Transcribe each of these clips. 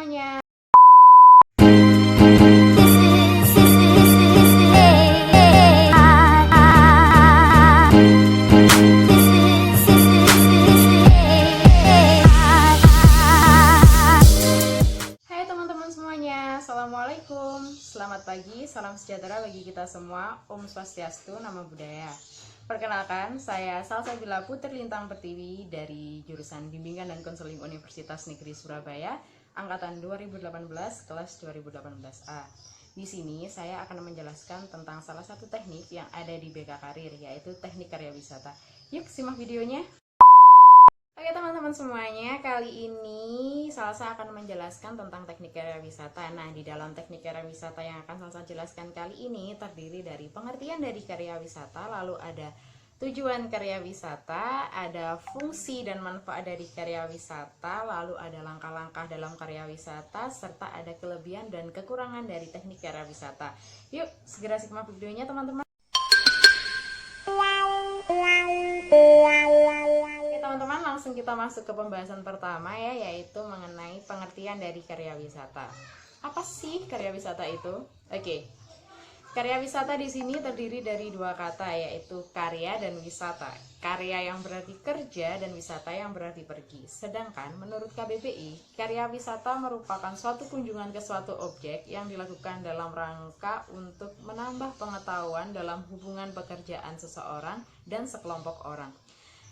semuanya. Hai teman-teman semuanya, Assalamualaikum. Selamat pagi, salam sejahtera bagi kita semua. Om Swastiastu, Namo Buddhaya. Perkenalkan, saya Salsabila Putri Lintang Pertiwi dari jurusan Bimbingan dan Konseling Universitas Negeri Surabaya, angkatan 2018, kelas 2018A. Di sini saya akan menjelaskan tentang salah satu teknik yang ada di BK Karir, yaitu teknik karya wisata. Yuk simak videonya. Oke teman-teman semuanya, kali ini Salsa akan menjelaskan tentang teknik karya wisata. Nah, di dalam teknik karya wisata yang akan Salsa jelaskan kali ini terdiri dari pengertian dari karya wisata, lalu ada tujuan karya wisata, ada fungsi dan manfaat dari karya wisata, lalu ada langkah-langkah dalam karya wisata, serta ada kelebihan dan kekurangan dari teknik karya wisata. Yuk, segera simak videonya teman-teman. Teman-teman, langsung kita masuk ke pembahasan pertama ya, yaitu mengenai pengertian dari karya wisata. Apa sih karya wisata itu? Oke. Karya wisata di sini terdiri dari dua kata, yaitu karya dan wisata. Karya yang berarti kerja dan wisata yang berarti pergi. Sedangkan menurut KBBI, karya wisata merupakan suatu kunjungan ke suatu objek yang dilakukan dalam rangka untuk menambah pengetahuan dalam hubungan pekerjaan seseorang dan sekelompok orang.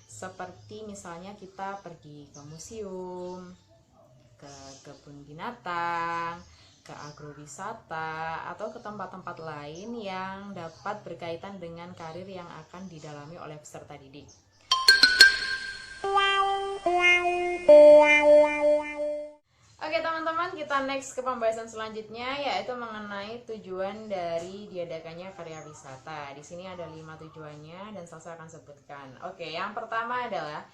Seperti misalnya kita pergi ke museum, ke kebun binatang, ke agrowisata, atau ke tempat-tempat lain yang dapat berkaitan dengan karir yang akan didalami oleh peserta didik. Oke teman-teman, kita next ke pembahasan selanjutnya, yaitu mengenai tujuan dari diadakannya karya wisata. Di sini ada 5 tujuannya dan saya akan sebutkan. Oke, yang pertama adalah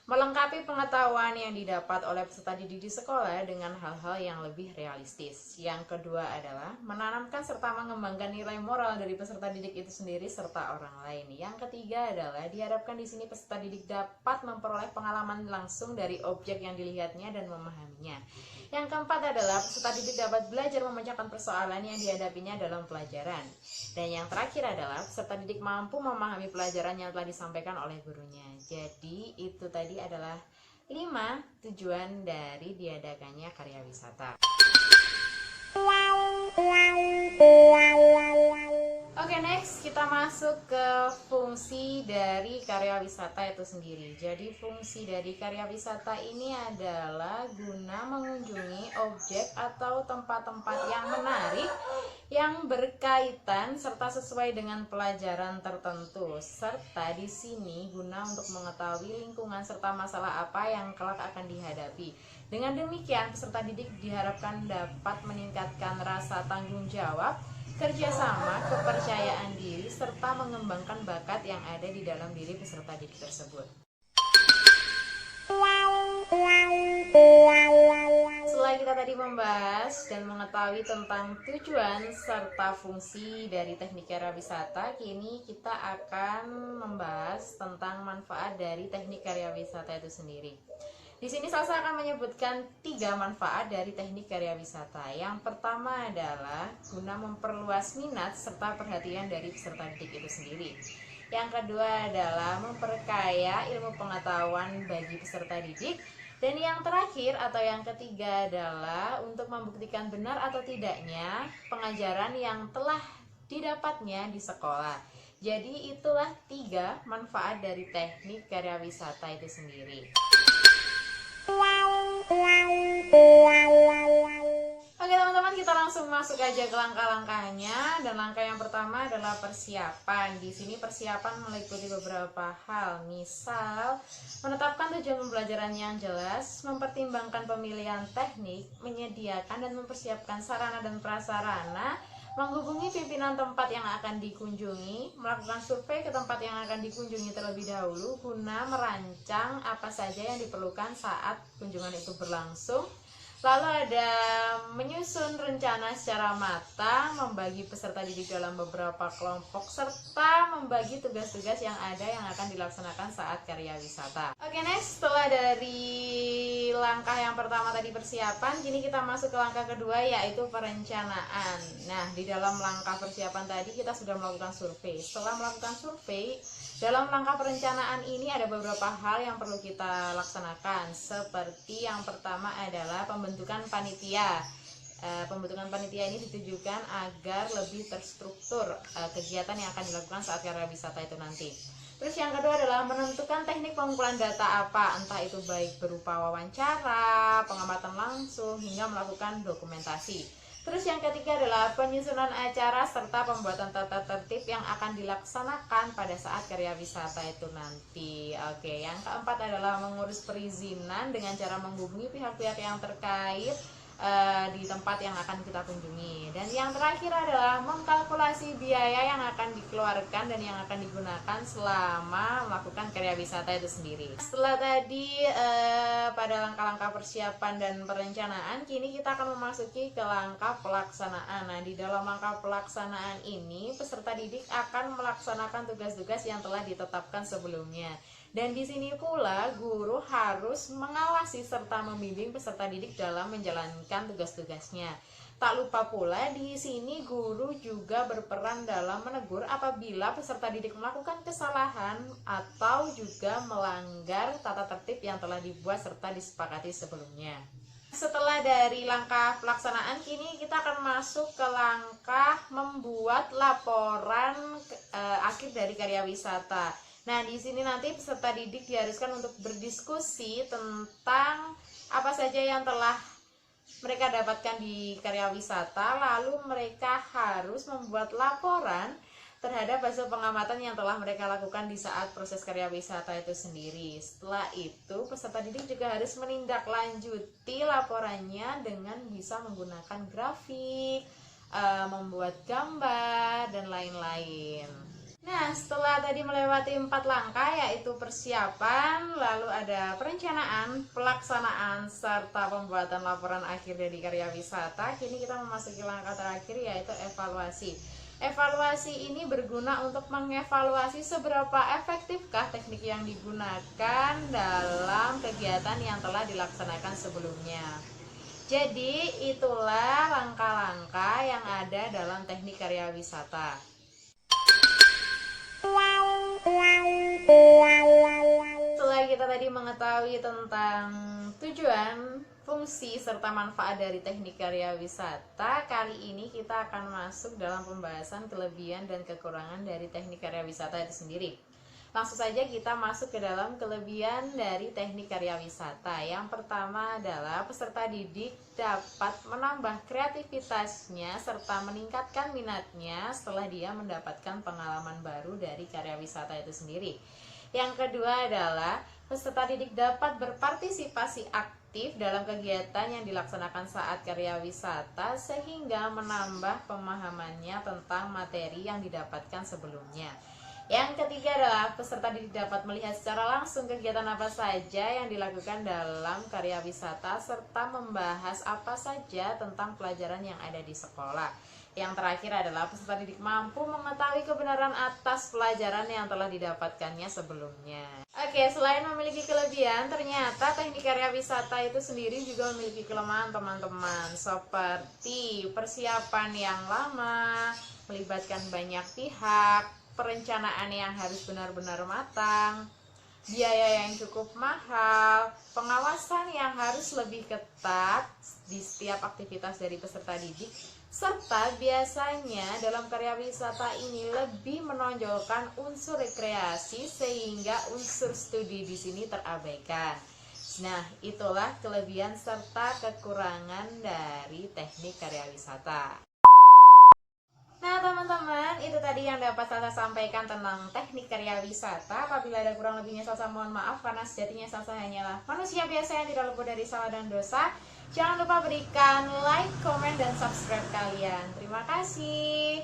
melengkapi pengetahuan yang didapat oleh peserta didik di sekolah dengan hal-hal yang lebih realistis. Yang kedua adalah menanamkan serta mengembangkan nilai moral dari peserta didik itu sendiri serta orang lain. Yang ketiga adalah diharapkan di sini peserta didik dapat memperoleh pengalaman langsung dari objek yang dilihatnya dan memahaminya. Yang keempat adalah peserta didik dapat belajar memecahkan persoalan yang dihadapinya dalam pelajaran. Dan yang terakhir adalah peserta didik mampu memahami pelajaran yang telah disampaikan oleh gurunya. Jadi itu tadi adalah 5 tujuan dari diadakannya karya wisata. Oke, next kita masuk ke fungsi dari karya wisata itu sendiri. Jadi fungsi dari karya wisata ini adalah guna mengunjungi objek atau tempat-tempat yang menarik yang berkaitan serta sesuai dengan pelajaran tertentu. Serta di sini guna untuk mengetahui lingkungan serta masalah apa yang kelak akan dihadapi. Dengan demikian, peserta didik diharapkan dapat meningkatkan rasa tanggung jawab, kerjasama, kepercayaan diri, serta mengembangkan bakat yang ada di dalam diri peserta didik tersebut. Setelah kita tadi membahas dan mengetahui tentang tujuan serta fungsi dari teknik karya wisata, kini kita akan membahas tentang manfaat dari teknik karya wisata itu sendiri. Di sini saya akan menyebutkan 3 manfaat dari teknik karya wisata. Yang pertama adalah guna memperluas minat serta perhatian dari peserta didik itu sendiri. Yang kedua adalah memperkaya ilmu pengetahuan bagi peserta didik. Dan yang terakhir atau yang ketiga adalah untuk membuktikan benar atau tidaknya pengajaran yang telah didapatnya di sekolah. Jadi itulah 3 manfaat dari teknik karya wisata itu sendiri. Oke teman-teman, kita langsung masuk aja ke langkah-langkahnya. Dan langkah yang pertama adalah persiapan. Di sini persiapan meliputi beberapa hal. Misal, menetapkan tujuan pembelajaran yang jelas, mempertimbangkan pemilihan teknik, menyediakan dan mempersiapkan sarana dan prasarana, menghubungi pimpinan tempat yang akan dikunjungi, melakukan survei ke tempat yang akan dikunjungi terlebih dahulu guna merancang apa saja yang diperlukan saat kunjungan itu berlangsung, Lalu ada menyusun rencana secara matang, membagi peserta didik dalam beberapa kelompok, serta membagi tugas-tugas yang ada yang akan dilaksanakan saat karya wisata. Oke, next, setelah dari langkah yang pertama tadi persiapan, kini kita masuk ke langkah kedua, yaitu perencanaan. Nah, di dalam langkah persiapan tadi kita sudah melakukan survei. Setelah melakukan survei, dalam langkah perencanaan ini ada beberapa hal yang perlu kita laksanakan. Seperti yang pertama adalah pembentukan panitia. Pembentukan panitia ini ditujukan agar lebih terstruktur kegiatan yang akan dilakukan saat karya wisata itu nanti. Terus yang kedua adalah menentukan teknik pengumpulan data apa, entah itu baik berupa wawancara, pengamatan langsung, hingga melakukan dokumentasi. Terus yang ketiga adalah penyusunan acara serta pembuatan tata tertib yang akan dilaksanakan pada saat karya wisata itu nanti. Oke, yang keempat adalah mengurus perizinan dengan cara menghubungi pihak-pihak yang terkait di tempat yang akan kita kunjungi. Dan yang terakhir adalah mengkalkulasi biaya yang akan dikeluarkan dan yang akan digunakan selama melakukan karya wisata itu sendiri. Setelah tadi pada langkah-langkah persiapan dan perencanaan, kini kita akan memasuki ke langkah pelaksanaan. Nah, di dalam langkah pelaksanaan ini peserta didik akan melaksanakan tugas-tugas yang telah ditetapkan sebelumnya. Dan di sini pula guru harus mengawasi serta membimbing peserta didik dalam menjalankan tugas-tugasnya. Tak lupa pula di sini guru juga berperan dalam menegur apabila peserta didik melakukan kesalahan atau juga melanggar tata tertib yang telah dibuat serta disepakati sebelumnya. Setelah dari langkah pelaksanaan, kini kita akan masuk ke langkah membuat laporan akhir dari karya wisata. Nah, di sini nanti peserta didik diharuskan untuk berdiskusi tentang apa saja yang telah mereka dapatkan di karya wisata, lalu mereka harus membuat laporan terhadap hasil pengamatan yang telah mereka lakukan di saat proses karya wisata itu sendiri. Setelah itu, peserta didik juga harus menindaklanjuti laporannya dengan bisa menggunakan grafik, membuat gambar, dan lain-lain. Nah, setelah tadi melewati 4 langkah, yaitu persiapan, lalu ada perencanaan, pelaksanaan, serta pembuatan laporan akhir dari karya wisata, kini kita memasuki langkah terakhir, yaitu evaluasi. Evaluasi ini berguna untuk mengevaluasi seberapa efektifkah teknik yang digunakan dalam kegiatan yang telah dilaksanakan sebelumnya. Jadi, itulah langkah-langkah yang ada dalam teknik karya wisata. Setelah kita tadi mengetahui tentang tujuan, fungsi, serta manfaat dari teknik karya wisata, kali ini kita akan masuk dalam pembahasan kelebihan dan kekurangan dari teknik karya wisata itu sendiri. Langsung saja kita masuk ke dalam kelebihan dari teknik karya wisata. Yang pertama adalah peserta didik dapat menambah kreativitasnya serta meningkatkan minatnya setelah dia mendapatkan pengalaman baru dari karya wisata itu sendiri. Yang kedua adalah peserta didik dapat berpartisipasi aktif dalam kegiatan yang dilaksanakan saat karya wisata sehingga menambah pemahamannya tentang materi yang didapatkan sebelumnya. Yang ketiga adalah peserta didik dapat melihat secara langsung kegiatan apa saja yang dilakukan dalam karya wisata serta membahas apa saja tentang pelajaran yang ada di sekolah. Yang terakhir adalah peserta didik mampu mengetahui kebenaran atas pelajaran yang telah didapatkannya sebelumnya. Oke, selain memiliki kelebihan, ternyata teknik karya wisata itu sendiri juga memiliki kelemahan teman-teman, seperti persiapan yang lama, melibatkan banyak pihak, perencanaan yang harus benar-benar matang, biaya yang cukup mahal, pengawasan yang harus lebih ketat di setiap aktivitas dari peserta didik, serta biasanya dalam karya wisata ini lebih menonjolkan unsur rekreasi sehingga unsur studi di sini terabaikan. Nah, itulah kelebihan serta kekurangan dari teknik karya wisata. Nah, teman-teman, itu tadi yang dapat saya sampaikan tentang teknik karya wisata. Apabila ada kurang lebihnya, saya mohon maaf karena sejatinya saya hanyalah manusia biasa yang tidak luput dari salah dan dosa. Jangan lupa berikan like, komen, dan subscribe kalian. Terima kasih.